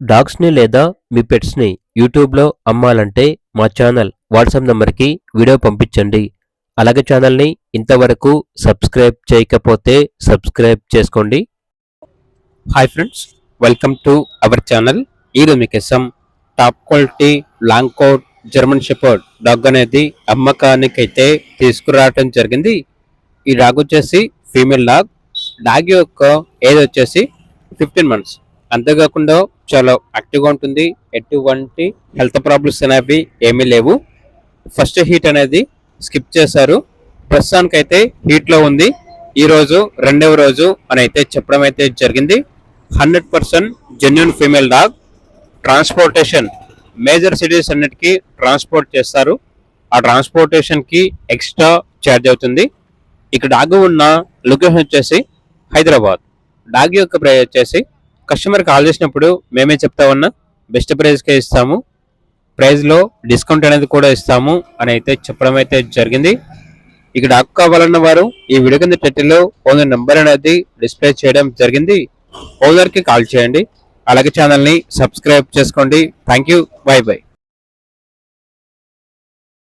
డాగ్స్‌ని లేదా మీ పెట్స్‌ని యూట్యూబ్‌లో అమ్మాలంటే మా ఛానల్ వాట్సాప్ నంబర్‌కి వీడియో పంపించండి. అలాగే ఛానల్‌ని ఇంతవరకు సబ్స్క్రైబ్ చేయకపోతే సబ్స్క్రైబ్ చేసుకోండి. Hi friends, welcome to our channel. ఈరోజు మీకోసం top quality long coat German shepherd dog అనేది అమ్మకానికైతే తీసుకురావడం జరిగింది. ఈ డాగ్ వచ్చేసి ఫీమేల్ డాగ్. డాగ్ యొక్క ఏజ్ వచ్చేసి 15 మంత్స్. అంతేకాకుండా చాలా యాక్టివ్గా ఉంటుంది. ఎటువంటి హెల్త్ ప్రాబ్లమ్స్ అనేవి ఏమీ లేవు. ఫస్ట్ హీట్ అనేది స్కిప్ చేశారు. ప్రస్తుతానికైతే హీట్లో ఉంది. ఈ రోజు రెండవ రోజు అని అయితే చెప్పడం అయితే జరిగింది. 100% genuine female dog. Transportation major cities అన్నిటికీ ట్రాన్స్పోర్ట్ చేస్తారు. ఆ ట్రాన్స్పోర్టేషన్కి ఎక్స్ట్రా ఛార్జ్ అవుతుంది. ఇక్కడ డాగ్ ఉన్న లొకేషన్ వచ్చేసి హైదరాబాద్. డాగ్ యొక్క ప్రైస్ వచ్చేసి కస్టమర్ కాల్ చేసినప్పుడు మేమే చెప్తా ఉన్నా బెస్ట్ ప్రైస్కే ఇస్తాము, ప్రైస్లో డిస్కౌంట్ అనేది కూడా ఇస్తాము అని అయితే చెప్పడం అయితే జరిగింది. ఇక డాగ్ కావాలన్న వారు ఈ వీడియో కింద టైటిల్లో ఓనర్ నెంబర్ అనేది డిస్ప్లే చేయడం జరిగింది. ఓనర్కి కాల్ చేయండి. అలాగే ఛానల్ని సబ్స్క్రైబ్ చేసుకోండి. Thank you. By by.